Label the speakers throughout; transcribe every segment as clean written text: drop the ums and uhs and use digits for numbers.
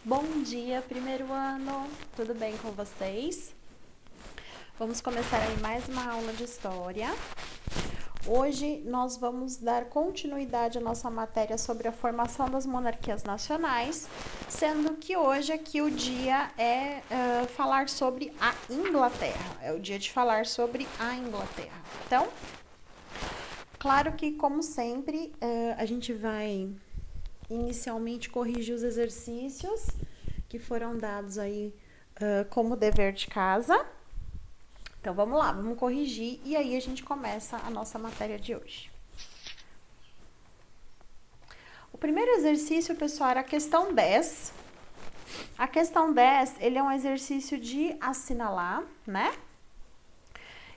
Speaker 1: Bom dia, primeiro ano, tudo bem com vocês? Vamos começar aí mais uma aula de história. Hoje nós vamos dar continuidade à nossa matéria sobre a formação das monarquias nacionais, sendo que hoje aqui o dia é falar sobre a Inglaterra, é o dia de falar sobre a Inglaterra. Então, claro que como sempre, a gente vai inicialmente corrigir os exercícios que foram dados aí como dever de casa. Então vamos lá, vamos corrigir e aí a gente começa a nossa matéria de hoje. O primeiro exercício, pessoal, era a questão 10. A questão 10, ele é um exercício de assinalar, né?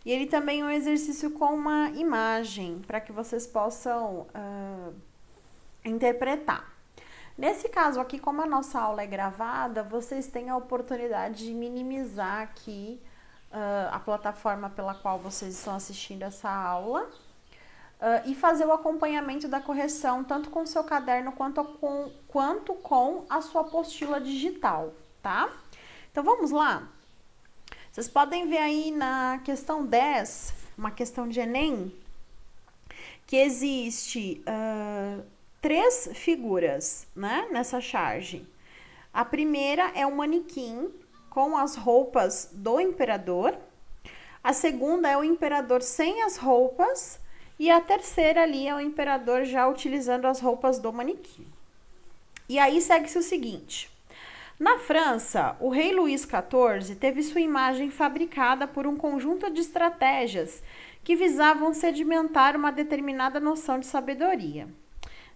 Speaker 1: E ele também é um exercício com uma imagem, para que vocês possam interpretar. Nesse caso aqui, como a nossa aula é gravada, vocês têm a oportunidade de minimizar aqui a plataforma pela qual vocês estão assistindo essa aula e fazer o acompanhamento da correção, tanto com o seu caderno quanto com a sua apostila digital, tá? Então, vamos lá? Vocês podem ver aí na questão 10, uma questão de Enem, que existe 3 figuras, né, nessa charge. A primeira é um manequim com as roupas do imperador. A segunda é o imperador sem as roupas. E a terceira ali é o imperador já utilizando as roupas do manequim. E aí segue-se o seguinte. Na França, o rei Luís XIV teve sua imagem fabricada por um conjunto de estratégias que visavam sedimentar uma determinada noção de sabedoria.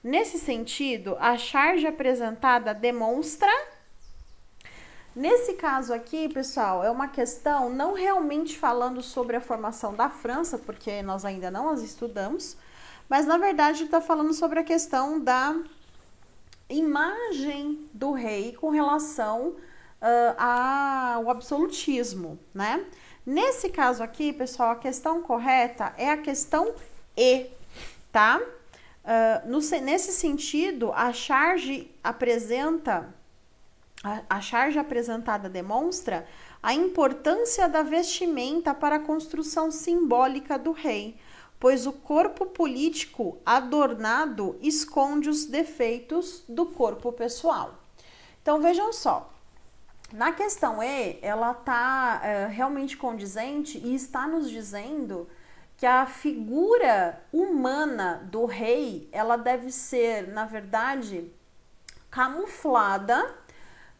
Speaker 1: Nesse sentido, a charge apresentada demonstra... Nesse caso aqui, pessoal, é uma questão não realmente falando sobre a formação da França, porque nós ainda não as estudamos, mas na verdade está falando sobre a questão da imagem do rei com relação ao absolutismo, né? Nesse caso aqui, pessoal, a questão correta é a questão E, tá? Nesse sentido, a charge apresentada demonstra a importância da vestimenta para a construção simbólica do rei, pois o corpo político adornado esconde os defeitos do corpo pessoal. Então, vejam só, na questão E, ela está realmente condizente e está nos dizendo que a figura humana do rei, ela deve ser, na verdade, camuflada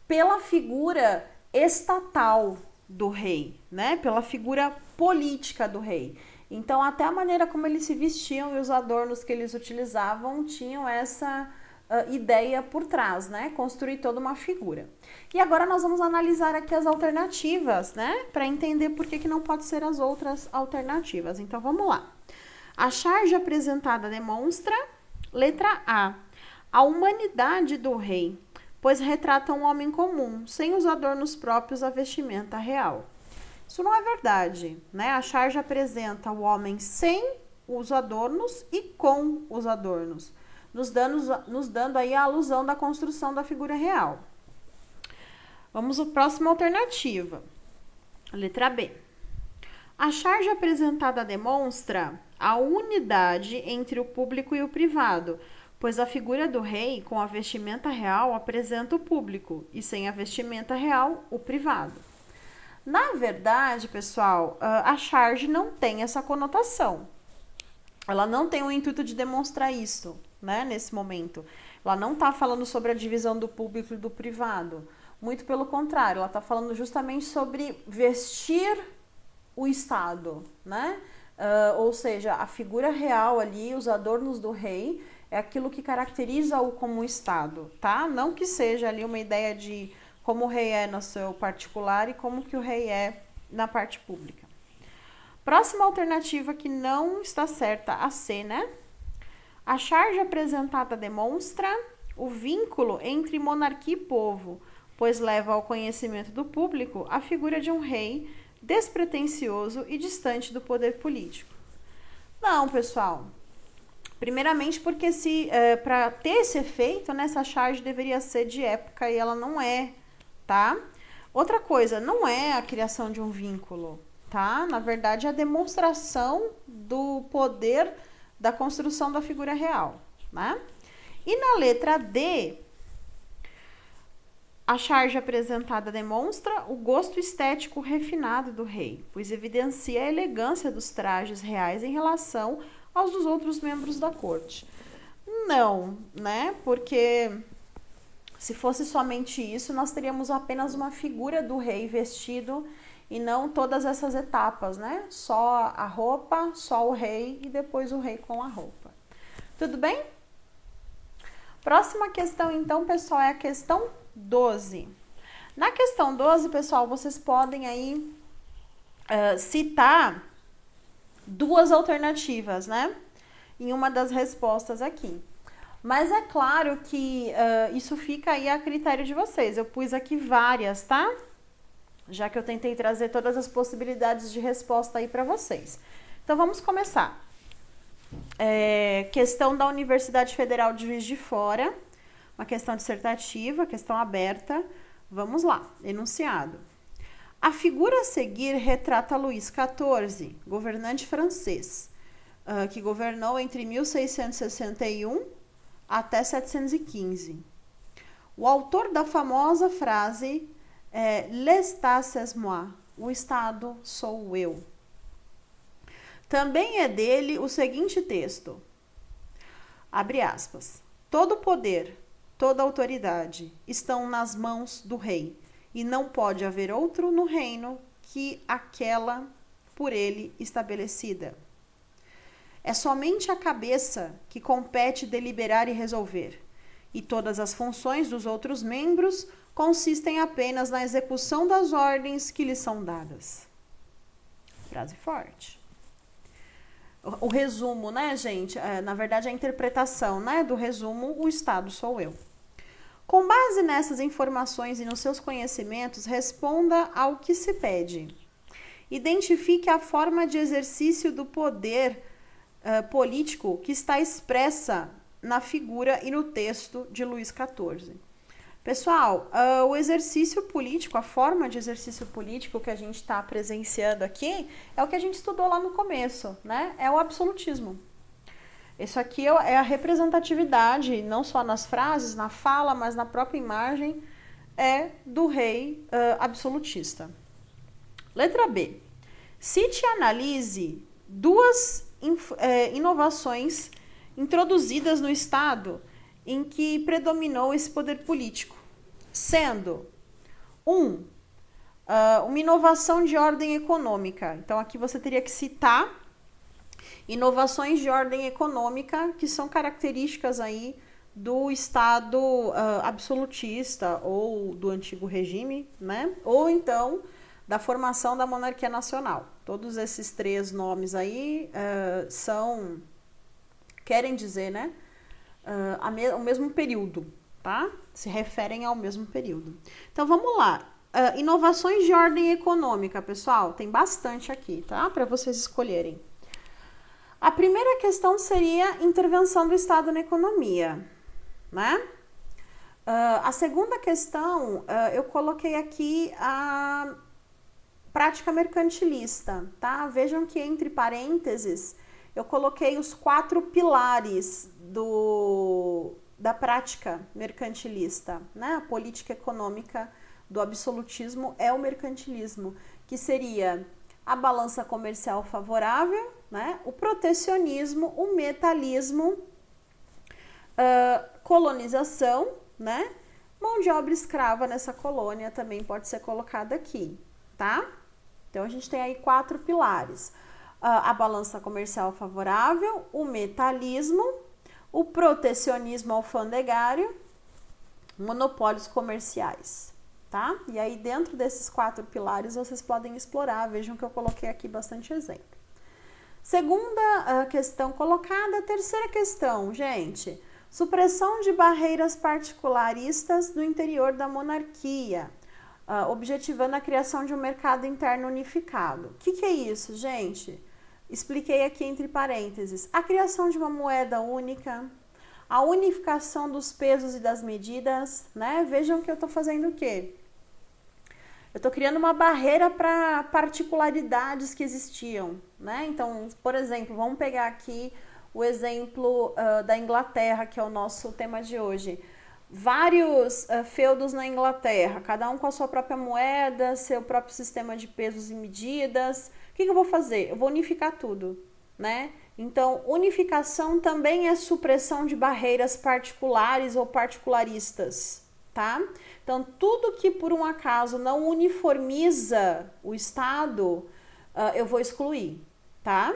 Speaker 1: pela figura estatal do rei, né? Pela figura política do rei. Então, até a maneira como eles se vestiam e os adornos que eles utilizavam tinham essa ideia por trás, né? Construir toda uma figura. E agora nós vamos analisar aqui as alternativas, né? Para entender por que não pode ser as outras alternativas. Então, vamos lá. A charge apresentada demonstra, letra A humanidade do rei, pois retrata um homem comum, sem os adornos próprios à vestimenta real. Isso não é verdade, né? A charge apresenta o homem sem os adornos e com os adornos, nos dando aí a alusão da construção da figura real. Vamos à próxima alternativa, letra B. A charge apresentada demonstra a unidade entre o público e o privado, pois a figura do rei com a vestimenta real apresenta o público e sem a vestimenta real, o privado. Na verdade, pessoal, a charge não tem essa conotação. Ela não tem o intuito de demonstrar isso, né, nesse momento. Ela não está falando sobre a divisão do público e do privado. Muito pelo contrário, ela está falando justamente sobre vestir o Estado, né? Ou seja, a figura real ali, os adornos do rei, é aquilo que caracteriza-o como Estado, tá? Não que seja ali uma ideia de como o rei é no seu particular e como que o rei é na parte pública. Próxima alternativa que não está certa, a C, né? A charge apresentada demonstra o vínculo entre monarquia e povo, pois leva ao conhecimento do público a figura de um rei despretensioso e distante do poder político. Não, pessoal. Primeiramente porque para ter esse efeito, né, essa charge deveria ser de época e ela não é, tá? Outra coisa, não é a criação de um vínculo, tá? Na verdade, é a demonstração do poder da construção da figura real, né? E na letra D, a charge apresentada demonstra o gosto estético refinado do rei, pois evidencia a elegância dos trajes reais em relação aos dos outros membros da corte. Não, né? Porque se fosse somente isso, nós teríamos apenas uma figura do rei vestido e não todas essas etapas, né? Só a roupa, só o rei e depois o rei com a roupa. Tudo bem? Próxima questão, então, pessoal, é a questão 12. Na questão 12, pessoal, vocês podem aí citar duas alternativas, né? Em uma das respostas aqui. Mas é claro que isso fica aí a critério de vocês. Eu pus aqui várias, tá? Já que eu tentei trazer todas as possibilidades de resposta aí para vocês. Então, vamos começar. Questão da Universidade Federal de Juiz de Fora. Uma questão dissertativa, questão aberta. Vamos lá, enunciado. A figura a seguir retrata Luís XIV, governante francês, que governou entre 1661 até 715. O autor da famosa frase L'État c'est moi, o Estado sou eu. Também é dele o seguinte texto, abre aspas, todo poder, toda autoridade estão nas mãos do rei, e não pode haver outro no reino que aquela por ele estabelecida. É somente a cabeça que compete deliberar e resolver, e todas as funções dos outros membros consistem apenas na execução das ordens que lhes são dadas. Frase forte. O resumo, né, gente? Na verdade, a interpretação, né, do resumo, o Estado sou eu. Com base nessas informações e nos seus conhecimentos, responda ao que se pede. Identifique a forma de exercício do poder político que está expressa na figura e no texto de Luís XIV. Pessoal, o exercício político, a forma de exercício político que a gente está presenciando aqui é o que a gente estudou lá no começo, né? É o absolutismo. Isso aqui é a representatividade, não só nas frases, na fala, mas na própria imagem, do rei absolutista. Letra B. Cite e analise duas inovações introduzidas no Estado em que predominou esse poder político, sendo uma inovação de ordem econômica. Então, aqui você teria que citar inovações de ordem econômica que são características aí do Estado absolutista ou do antigo regime, né? Ou então da formação da monarquia nacional. Todos esses três nomes aí querem dizer, né? O mesmo período, tá? Se referem ao mesmo período. Então, vamos lá. Inovações de ordem econômica, pessoal. Tem bastante aqui, tá? Para vocês escolherem. A primeira questão seria intervenção do Estado na economia, né? A segunda questão, eu coloquei aqui a prática mercantilista, tá? Vejam que entre parênteses eu coloquei os 4 pilares da prática mercantilista, né? A política econômica do absolutismo é o mercantilismo, que seria a balança comercial favorável, né? O protecionismo, o metalismo, colonização, né? Mão de obra escrava nessa colônia também pode ser colocada aqui, tá? Então, a gente tem aí 4 pilares. A balança comercial favorável, o metalismo, o protecionismo alfandegário, monopólios comerciais, tá? E aí, dentro desses 4 pilares, vocês podem explorar. Vejam que eu coloquei aqui bastante exemplo. Segunda questão colocada. Terceira questão, gente. Supressão de barreiras particularistas no interior da monarquia, objetivando a criação de um mercado interno unificado. O que é isso, gente? expliquei aqui entre parênteses, a criação de uma moeda única, a unificação dos pesos e das medidas, né? Vejam que eu estou fazendo o quê? Eu estou criando uma barreira para particularidades que existiam, né? Então, por exemplo, vamos pegar aqui o exemplo da Inglaterra, que é o nosso tema de hoje. Vários feudos na Inglaterra, cada um com a sua própria moeda, seu próprio sistema de pesos e medidas. O que eu vou fazer? Eu vou unificar tudo, né? Então, unificação também é supressão de barreiras particulares ou particularistas, tá? Então, tudo que por um acaso não uniformiza o Estado, eu vou excluir, tá?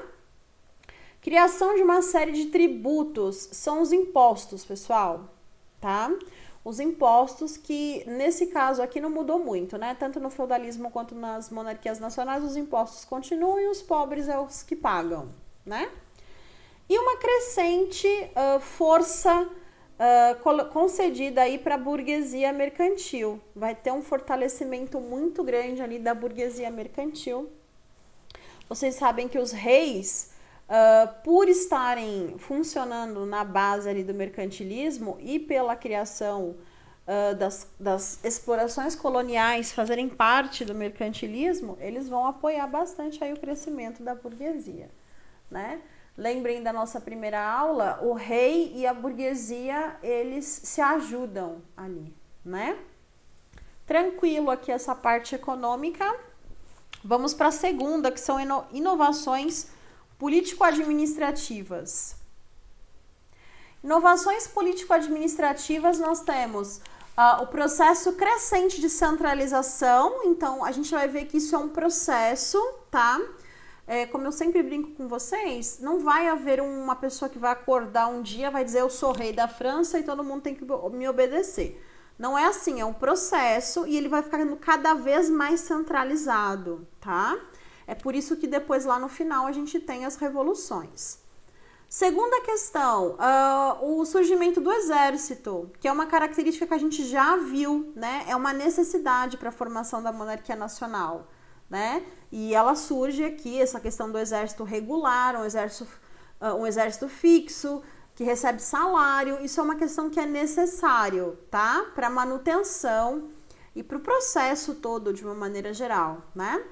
Speaker 1: Criação de uma série de tributos, são os impostos, pessoal, tá? Os impostos que, nesse caso aqui, não mudou muito, né? Tanto no feudalismo quanto nas monarquias nacionais, os impostos continuam e os pobres é os que pagam, né? E uma crescente força concedida aí para a burguesia mercantil. Vai ter um fortalecimento muito grande ali da burguesia mercantil. Vocês sabem que os reis, por estarem funcionando na base ali do mercantilismo e pela criação das explorações coloniais fazerem parte do mercantilismo, eles vão apoiar bastante aí o crescimento da burguesia, né? Lembrem da nossa primeira aula, o rei e a burguesia, eles se ajudam ali, né? Tranquilo aqui essa parte econômica. Vamos para a segunda, que são inovações político-administrativas. Inovações político-administrativas, nós temos o processo crescente de centralização. Então, a gente vai ver que isso é um processo, tá? Como eu sempre brinco com vocês, não vai haver uma pessoa que vai acordar um dia, vai dizer eu sou rei da França e todo mundo tem que me obedecer. Não é assim, é um processo e ele vai ficando cada vez mais centralizado, tá? É por isso que depois lá no final a gente tem as revoluções. Segunda questão, o surgimento do exército, que é uma característica que a gente já viu, né? É uma necessidade para a formação da monarquia nacional, né? E ela surge aqui, essa questão do exército regular, um exército fixo, que recebe salário. Isso é uma questão que é necessário, tá? Para manutenção e para o processo todo de uma maneira geral, né?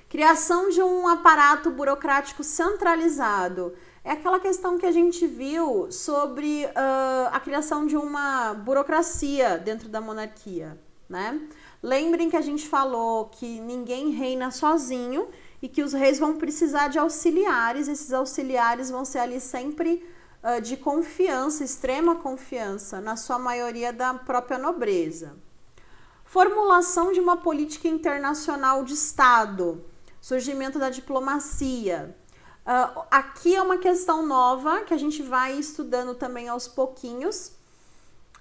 Speaker 1: Criação de um aparato burocrático centralizado. É aquela questão que a gente viu sobre a criação de uma burocracia dentro da monarquia, né? Lembrem que a gente falou que ninguém reina sozinho e que os reis vão precisar de auxiliares. Esses auxiliares vão ser ali sempre de confiança, extrema confiança, na sua maioria da própria nobreza. Formulação de uma política internacional de Estado, surgimento da diplomacia. Aqui é uma questão nova que a gente vai estudando também aos pouquinhos,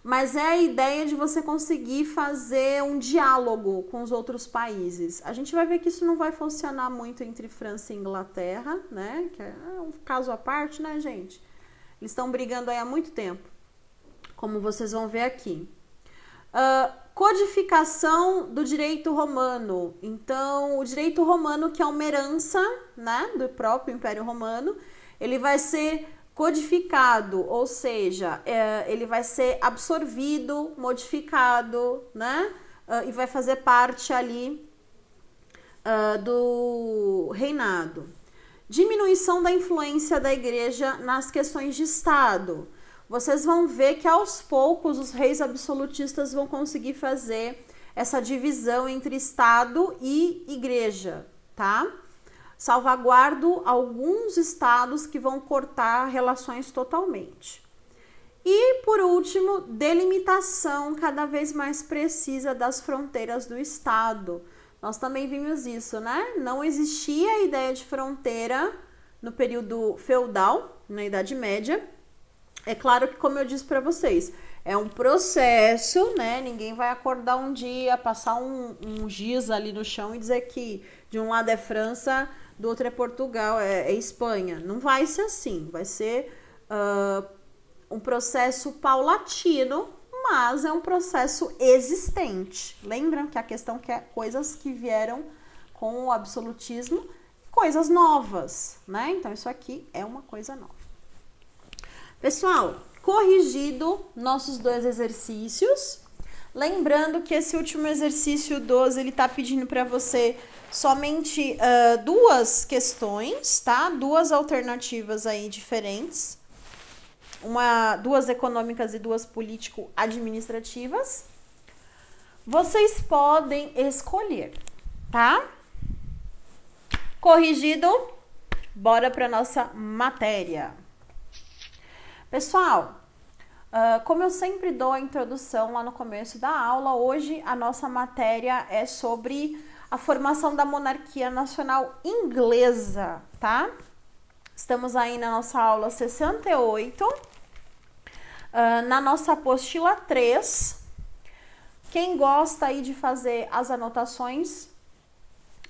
Speaker 1: mas é a ideia de você conseguir fazer um diálogo com os outros países. A gente vai ver que isso não vai funcionar muito entre França e Inglaterra, né? Que é um caso à parte, né, gente? Eles estão brigando aí há muito tempo, como vocês vão ver aqui. Codificação do direito romano. Então, o direito romano, que é uma herança, né, do próprio Império Romano, ele vai ser codificado, ou seja, ele vai ser absorvido, modificado, né, e vai fazer parte ali do reinado. Diminuição da influência da igreja nas questões de Estado. Vocês vão ver que aos poucos os reis absolutistas vão conseguir fazer essa divisão entre Estado e igreja, tá? Salvaguardo alguns estados que vão cortar relações totalmente. E, por último, delimitação cada vez mais precisa das fronteiras do Estado. Nós também vimos isso, né? Não existia a ideia de fronteira no período feudal, na Idade Média. É claro que, como eu disse para vocês, é um processo, né? Ninguém vai acordar um dia, passar um giz ali no chão e dizer que de um lado é França, do outro é Portugal, é Espanha. Não vai ser assim, vai ser um processo paulatino, mas é um processo existente. Lembram que a questão que é coisas que vieram com o absolutismo coisas novas, né? Então, isso aqui é uma coisa nova. Pessoal, corrigido nossos 2 exercícios. Lembrando que esse último exercício 12, ele tá pedindo para você somente 2 questões, tá? 2 alternativas aí diferentes. 2 econômicas e 2 político-administrativas. Vocês podem escolher, tá? Corrigido, bora para nossa matéria. Pessoal, como eu sempre dou a introdução lá no começo da aula, hoje a nossa matéria é sobre a formação da monarquia nacional inglesa, tá? Estamos aí na nossa aula 68, na nossa apostila 3. Quem gosta aí de fazer as anotações,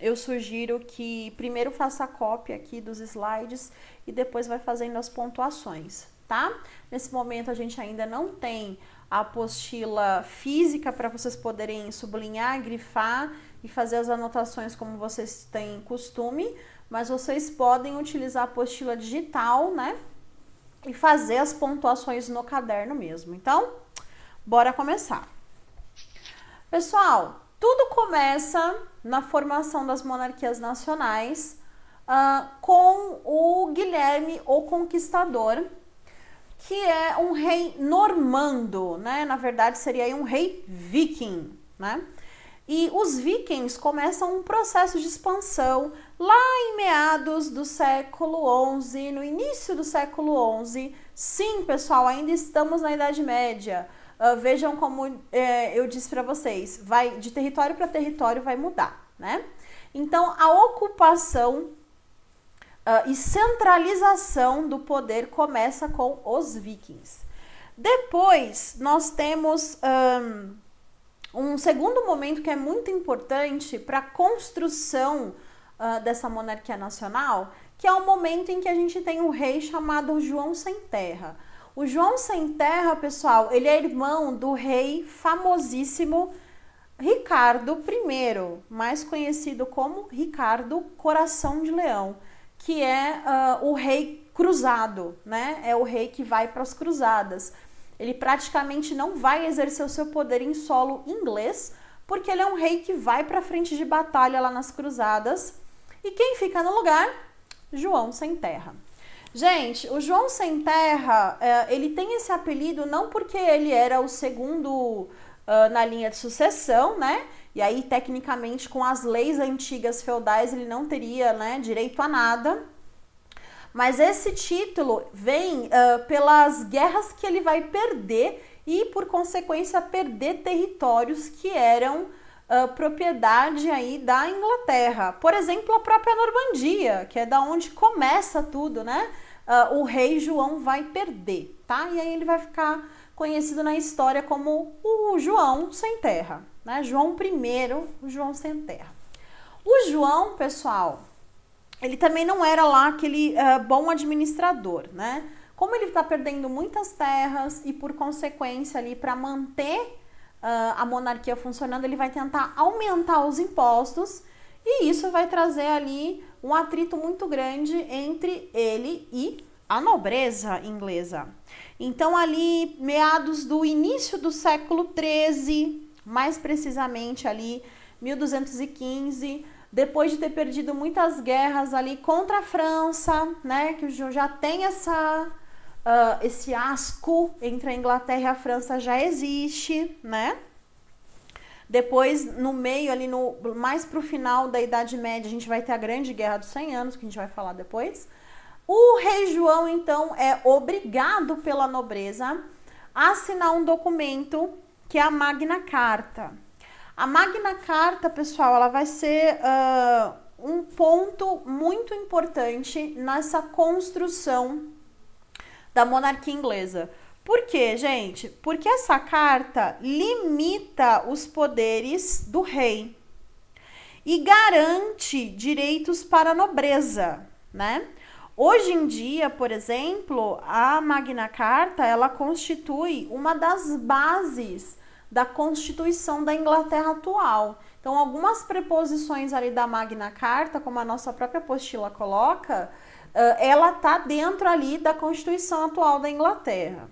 Speaker 1: eu sugiro que primeiro faça a cópia aqui dos slides e depois vai fazendo as pontuações, tá? Nesse momento a gente ainda não tem a apostila física para vocês poderem sublinhar, grifar e fazer as anotações como vocês têm costume, mas vocês podem utilizar a apostila digital, né? E fazer as pontuações no caderno mesmo. Então, bora começar. Pessoal, tudo começa na formação das monarquias nacionais com o Guilherme o Conquistador, que é um rei normando, né? Na verdade, seria aí um rei viking, né? E os vikings começam um processo de expansão lá em meados do século XI, no início do século XI. Sim, pessoal, ainda estamos na Idade Média. Vejam como eu disse para vocês, vai de território para território vai mudar, né? Então, a ocupação e centralização do poder começa com os vikings. Depois, nós temos um segundo momento que é muito importante para a construção dessa monarquia nacional, que é o momento em que a gente tem um rei chamado João Sem Terra. O João Sem Terra, pessoal, ele é irmão do rei famosíssimo Ricardo I, mais conhecido como Ricardo Coração de Leão, que é o rei cruzado, né? É o rei que vai para as cruzadas. Ele praticamente não vai exercer o seu poder em solo inglês, porque ele é um rei que vai para frente de batalha lá nas cruzadas. E quem fica no lugar? João Sem Terra. Gente, o João Sem Terra, ele tem esse apelido não porque ele era o segundo na linha de sucessão, né? E aí, tecnicamente, com as leis antigas feudais, ele não teria, né, direito a nada. Mas esse título vem pelas guerras que ele vai perder e, por consequência, perder territórios que eram propriedade aí da Inglaterra. Por exemplo, a própria Normandia, que é da onde começa tudo, né? O rei João vai perder, tá? E aí ele vai ficar conhecido na história como o João Sem Terra, né? João I, o João Sem Terra. O João, pessoal, ele também não era lá aquele bom administrador, né? Como ele está perdendo muitas terras e, por consequência, ali para manter a monarquia funcionando, ele vai tentar aumentar os impostos e isso vai trazer ali um atrito muito grande entre ele e a nobreza inglesa. Então, ali, meados do início do século XIII, mais precisamente ali, 1215, depois de ter perdido muitas guerras ali contra a França, né, que já tem esse asco entre a Inglaterra e a França já existe, né? Depois, no meio ali, mais pro final da Idade Média, a gente vai ter a Grande Guerra dos 100 Anos, que a gente vai falar depois. O rei João, então, é obrigado pela nobreza a assinar um documento que é a Magna Carta. A Magna Carta, pessoal, ela vai ser um ponto muito importante nessa construção da monarquia inglesa. Por quê, gente? Porque essa carta limita os poderes do rei e garante direitos para a nobreza, né? Hoje em dia, por exemplo, a Magna Carta, ela constitui uma das bases da Constituição da Inglaterra atual. Então, algumas preposições ali da Magna Carta, como a nossa própria apostila coloca, ela tá dentro ali da Constituição atual da Inglaterra.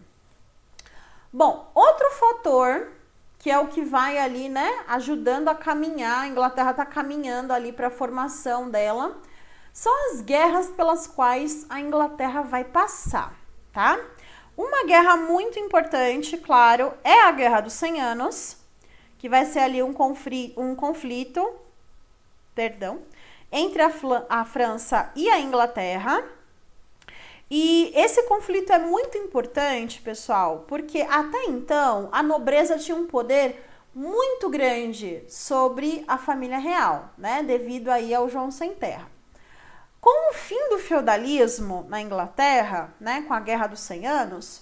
Speaker 1: Bom, outro fator, que é o que vai ali, né, ajudando a caminhar, a Inglaterra tá caminhando ali para a formação dela, são as guerras pelas quais a Inglaterra vai passar, tá? Uma guerra muito importante, claro, é a Guerra dos 100 Anos, que vai ser ali um conflito, entre a França e a Inglaterra. E esse conflito é muito importante, pessoal, porque até então a nobreza tinha um poder muito grande sobre a família real, né, devido aí ao João Sem Terra. Com o fim do feudalismo na Inglaterra, né, com a Guerra dos 100 Anos,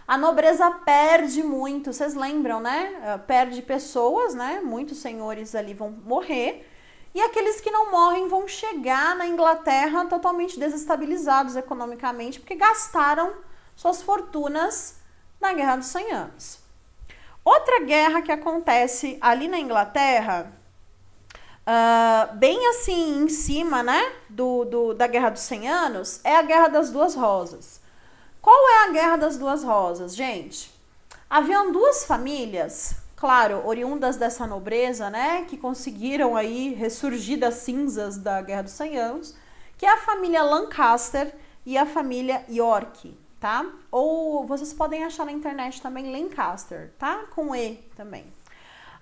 Speaker 1: a nobreza perde muito, vocês lembram, né? Perde pessoas, né? Muitos senhores ali vão morrer. E aqueles que não morrem vão chegar na Inglaterra totalmente desestabilizados economicamente, porque gastaram suas fortunas na Guerra dos 100 Anos. Outra guerra que acontece ali na Inglaterra, bem assim em cima, né? Da Guerra dos 100 Anos, é a Guerra das Duas Rosas. Qual é a Guerra das Duas Rosas, gente? Haviam duas famílias, claro, oriundas dessa nobreza, né, que conseguiram aí ressurgir das cinzas da Guerra dos 100 Anos, que é a família Lancaster e a família York, tá? Ou vocês podem achar na internet também Lancaster, tá? Com E também.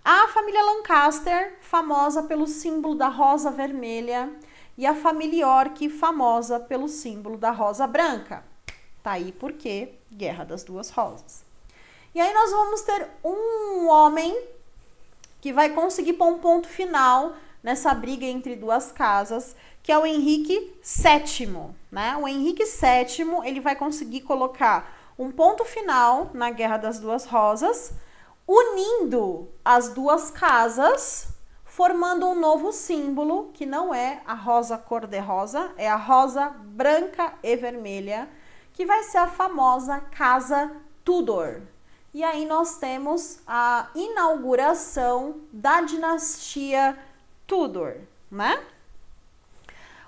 Speaker 1: A família Lancaster, famosa pelo símbolo da rosa vermelha, e a família York, famosa pelo símbolo da rosa branca. Tá aí por quê? Guerra das Duas Rosas. E aí nós vamos ter um homem que vai conseguir pôr um ponto final nessa briga entre duas casas, que é o Henrique VII, né? O Henrique VII, ele vai conseguir colocar um ponto final na Guerra das Duas Rosas, unindo as duas casas, formando um novo símbolo, que não é a rosa cor-de-rosa, é a rosa branca e vermelha, que vai ser a famosa Casa Tudor. E aí nós temos a inauguração da dinastia Tudor, né?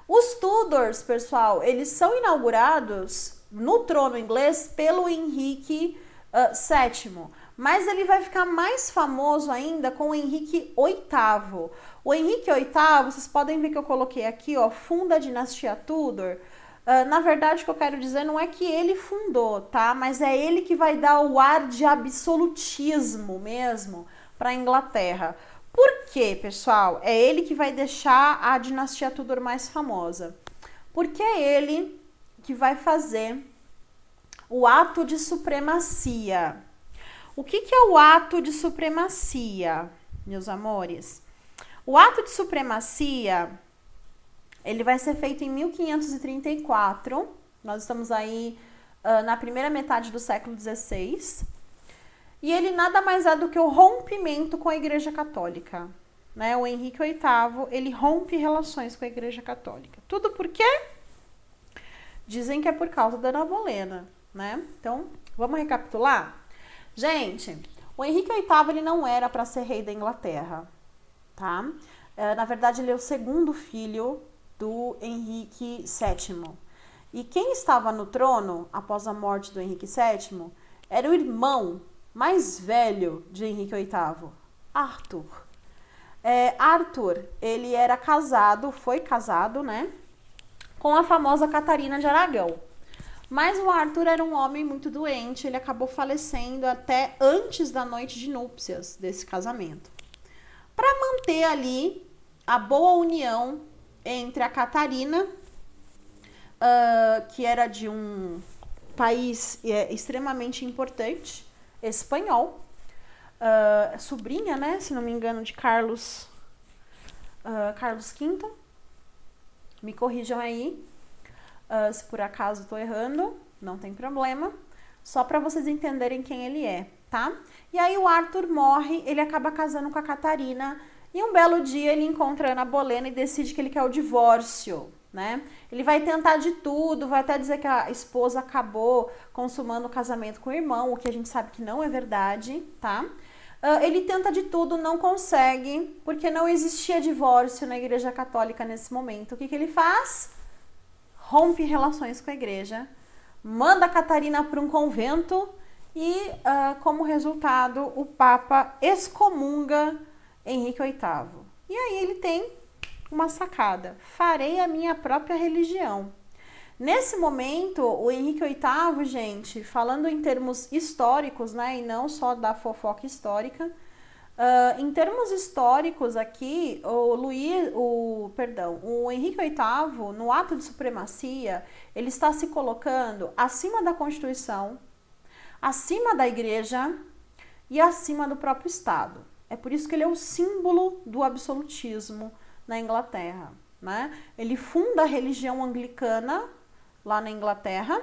Speaker 1: Os Tudors, pessoal, eles são inaugurados no trono inglês pelo Henrique VII, mas ele vai ficar mais famoso ainda com o Henrique VIII. O Henrique VIII, vocês podem ver que eu coloquei aqui, ó, funda a dinastia Tudor. Na verdade, o que eu quero dizer não é que ele fundou, tá? Mas é ele que vai dar o ar de absolutismo mesmo para a Inglaterra. Por quê, pessoal? É ele que vai deixar a dinastia Tudor mais famosa. Porque é ele que vai fazer o ato de supremacia. O que é o ato de supremacia, meus amores? O ato de supremacia, ele vai ser feito em 1534, nós estamos aí na primeira metade do século XVI, e ele nada mais é do que o rompimento com a Igreja Católica, né? O Henrique VIII, ele rompe relações com a Igreja Católica. Tudo por quê? Dizem que é por causa da Ana Bolena, né? Então, vamos recapitular? Gente, o Henrique VIII, ele não era para ser rei da Inglaterra, tá? Na verdade, ele é o segundo filho do Henrique VII. E quem estava no trono após a morte do Henrique VII era o irmão mais velho de Henrique VIII, Arthur. Arthur, ele era casado, foi casado, né, com a famosa Catarina de Aragão. Mas o Arthur era um homem muito doente, ele acabou falecendo até antes da noite de núpcias desse casamento. Para manter ali a boa união entre a Catarina, que era de um país extremamente importante, espanhol, sobrinha, né, se não me engano, de Carlos V, me corrijam aí, se por acaso estou errando, não tem problema, só para vocês entenderem quem ele é, tá? E aí o Arthur morre, ele acaba casando com a Catarina, e um belo dia ele encontra a Ana Bolena e decide que ele quer o divórcio, né? Ele vai tentar de tudo, vai até dizer que a esposa acabou consumando o casamento com o irmão, o que a gente sabe que não é verdade, tá? Ele tenta de tudo, não consegue, porque não existia divórcio na Igreja Católica nesse momento. O que ele faz? Rompe relações com a igreja, manda Catarina para um convento e, como resultado, o Papa excomunga Henrique VIII. E aí ele tem uma sacada: farei a minha própria religião. Nesse momento, o Henrique VIII, gente, falando em termos históricos, né, e não só da fofoca histórica, em termos históricos aqui, o Henrique VIII, no ato de supremacia, ele está se colocando acima da Constituição, acima da Igreja e acima do próprio Estado. É por isso que ele é o símbolo do absolutismo na Inglaterra, né? Ele funda a religião anglicana lá na Inglaterra,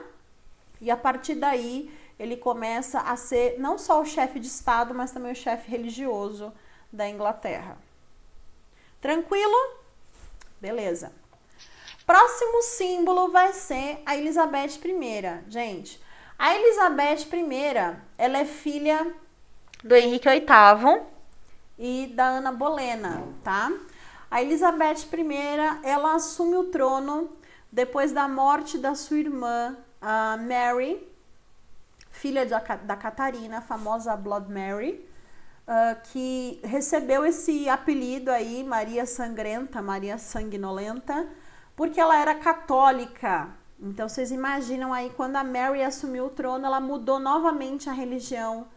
Speaker 1: e a partir daí ele começa a ser não só o chefe de Estado, mas também o chefe religioso da Inglaterra. Tranquilo? Beleza. Próximo símbolo vai ser a Elizabeth I. Gente, a Elizabeth I, ela é filha do Henrique VIII e da Ana Bolena, tá? A Elizabeth I, ela assume o trono depois da morte da sua irmã, a Mary, filha da Catarina, a famosa Blood Mary, que recebeu esse apelido aí, Maria Sangrenta, Maria Sanguinolenta, porque ela era católica. Então vocês imaginam aí, quando a Mary assumiu o trono, ela mudou novamente a religião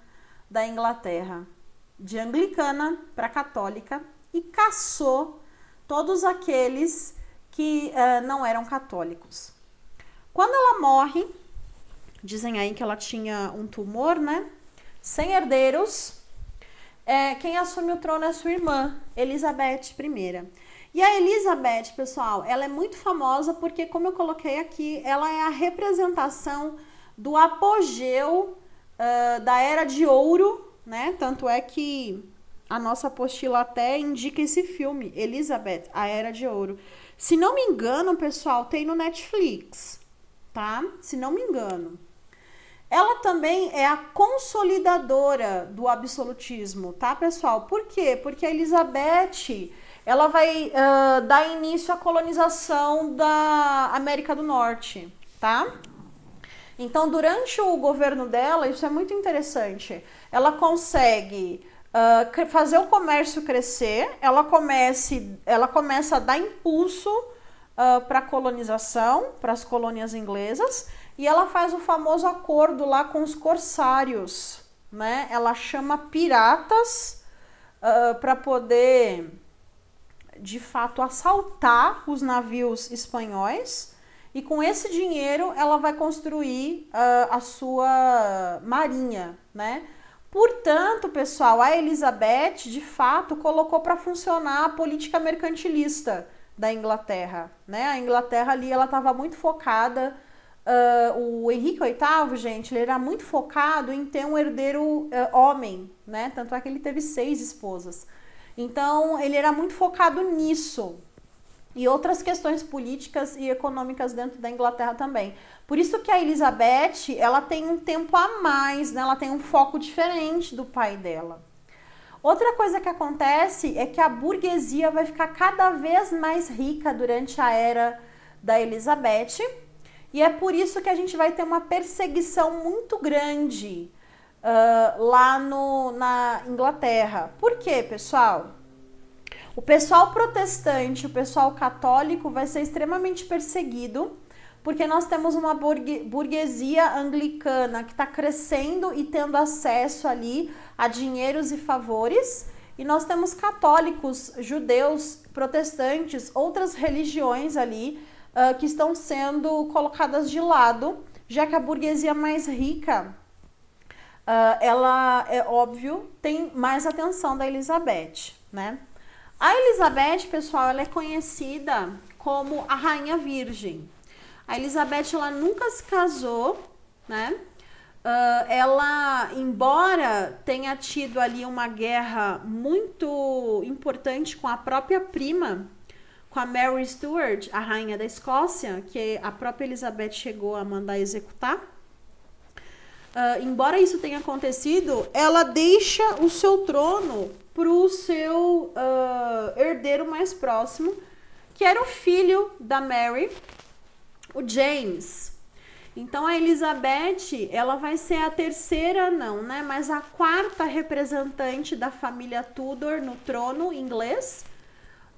Speaker 1: da Inglaterra, de anglicana para católica, e caçou todos aqueles que não eram católicos. Quando ela morre, dizem aí que ela tinha um tumor, né? Sem herdeiros, quem assume o trono é sua irmã, Elizabeth I. E a Elizabeth, pessoal, ela é muito famosa porque, como eu coloquei aqui, ela é a representação do apogeu da Era de Ouro, né? Tanto é que a nossa apostila até indica esse filme, Elizabeth, a Era de Ouro. Se não me engano, pessoal, tem no Netflix, tá? Se não me engano. Ela também é a consolidadora do absolutismo, tá, pessoal? Por quê? Porque a Elizabeth, ela vai dar início à colonização da América do Norte, tá? Então, durante o governo dela, isso é muito interessante, ela consegue fazer o comércio crescer, ela começa a dar impulso para a colonização, para as colônias inglesas, e ela faz o famoso acordo lá com os corsários, né? Ela chama piratas para poder, de fato, assaltar os navios espanhóis, e com esse dinheiro ela vai construir a sua marinha, né? Portanto, pessoal, a Elizabeth, de fato, colocou para funcionar a política mercantilista da Inglaterra, né? A Inglaterra ali, ela estava muito focada, o Henrique VIII, gente, ele era muito focado em ter um herdeiro homem, né? Tanto é que ele teve 6 esposas. Então, ele era muito focado nisso. E outras questões políticas e econômicas dentro da Inglaterra também. Por isso que a Elizabeth, ela tem um tempo a mais, né? Ela tem um foco diferente do pai dela. Outra coisa que acontece é que a burguesia vai ficar cada vez mais rica durante a era da Elizabeth, e é por isso que a gente vai ter uma perseguição muito grande lá na Inglaterra. Por quê, pessoal? O pessoal protestante, o pessoal católico vai ser extremamente perseguido, porque nós temos uma burguesia anglicana que está crescendo e tendo acesso ali a dinheiros e favores, e nós temos católicos, judeus, protestantes, outras religiões ali que estão sendo colocadas de lado, já que a burguesia mais rica, ela, é óbvio, tem mais atenção da Elizabeth, né? A Elizabeth, pessoal, ela é conhecida como a Rainha Virgem. A Elizabeth, ela nunca se casou, né? Ela, embora tenha tido ali uma guerra muito importante com a própria prima, com a Mary Stuart, a rainha da Escócia, que a própria Elizabeth chegou a mandar executar, embora isso tenha acontecido, ela deixa o seu trono para o seu herdeiro mais próximo, que era o filho da Mary, o James. Então a Elizabeth, ela vai ser a terceira, não, né? Mas a quarta representante da família Tudor no trono inglês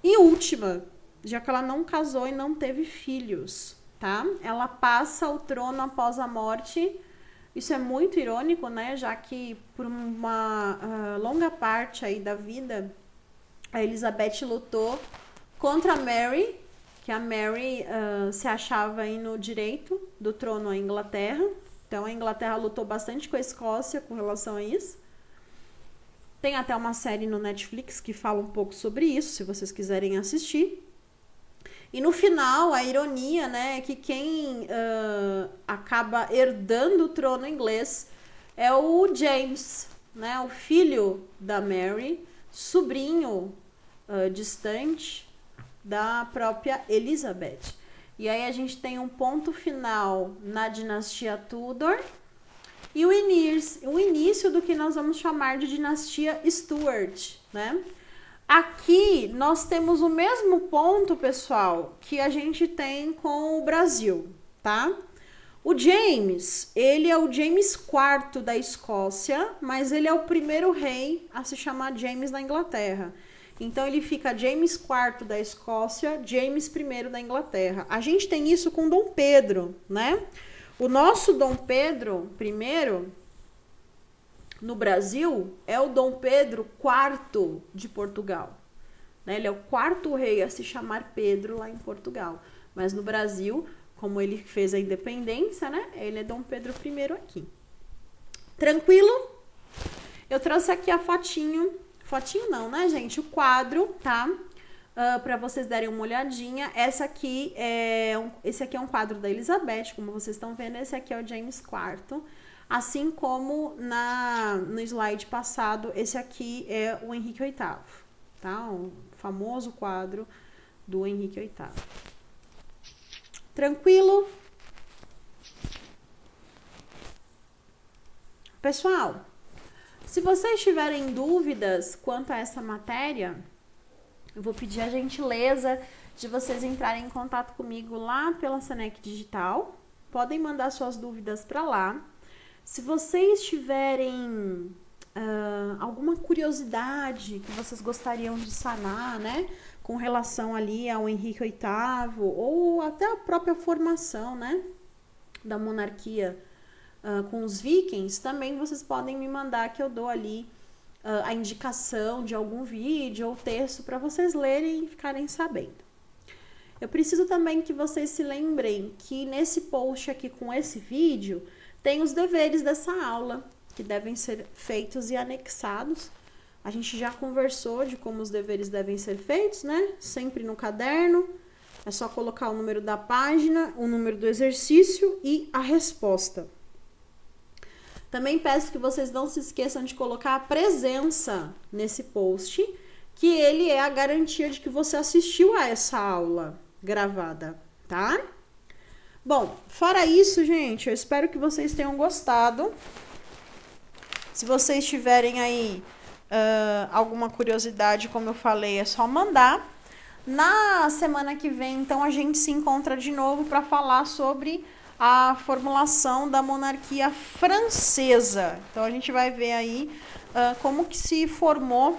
Speaker 1: e última, já que ela não casou e não teve filhos, tá? Ela passa o trono após a morte. Isso é muito irônico, né? Já que por uma longa parte aí da vida, a Elizabeth lutou contra a Mary, que a Mary se achava aí no direito do trono à Inglaterra. Então a Inglaterra lutou bastante com a Escócia com relação a isso. Tem até uma série no Netflix que fala um pouco sobre isso, se vocês quiserem assistir. E no final, a ironia, né, é que quem acaba herdando o trono inglês é o James, né, o filho da Mary, sobrinho distante da própria Elizabeth. E aí a gente tem um ponto final na dinastia Tudor e o início do que nós vamos chamar de dinastia Stuart, né? Aqui nós temos o mesmo ponto, pessoal, que a gente tem com o Brasil, tá? O James, ele é o James IV da Escócia, mas ele é o primeiro rei a se chamar James na Inglaterra. Então ele fica James IV da Escócia, James I da Inglaterra. A gente tem isso com Dom Pedro, né? O nosso Dom Pedro I no Brasil é o Dom Pedro IV de Portugal. Né? Ele é o quarto rei a se chamar Pedro lá em Portugal. Mas no Brasil, como ele fez a independência, né? Ele é Dom Pedro I aqui. Tranquilo? Eu trouxe aqui a fotinho. Fotinho não, né, gente? O quadro, tá? Para vocês darem uma olhadinha. Esse aqui é um quadro da Elizabeth, como vocês estão vendo. Esse aqui é o James IV. Assim como no slide passado, esse aqui é o Henrique VIII, tá? O famoso quadro do Henrique VIII. Tranquilo? Pessoal, se vocês tiverem dúvidas quanto a essa matéria, eu vou pedir a gentileza de vocês entrarem em contato comigo lá pela Senec Digital. Podem mandar suas dúvidas para lá. Se vocês tiverem alguma curiosidade que vocês gostariam de sanar, né, com relação ali ao Henrique VIII ou até a própria formação, né, da monarquia com os vikings, também vocês podem me mandar que eu dou ali a indicação de algum vídeo ou texto para vocês lerem e ficarem sabendo. Eu preciso também que vocês se lembrem que nesse post aqui com esse vídeo tem os deveres dessa aula, que devem ser feitos e anexados. A gente já conversou de como os deveres devem ser feitos, né? Sempre no caderno. É só colocar o número da página, o número do exercício e a resposta. Também peço que vocês não se esqueçam de colocar a presença nesse post, que ele é a garantia de que você assistiu a essa aula gravada, tá? Bom, fora isso, gente, eu espero que vocês tenham gostado. Se vocês tiverem aí alguma curiosidade, como eu falei, é só mandar. Na semana que vem, então, a gente se encontra de novo para falar sobre a formulação da monarquia francesa. Então, a gente vai ver aí como que se formou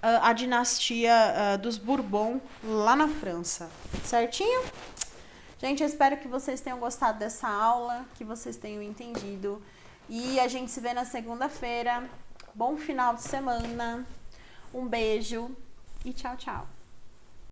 Speaker 1: a dinastia dos Bourbon lá na França. Certinho? Gente, eu espero que vocês tenham gostado dessa aula, que vocês tenham entendido. E a gente se vê na segunda-feira. Bom final de semana. Um beijo e tchau, tchau.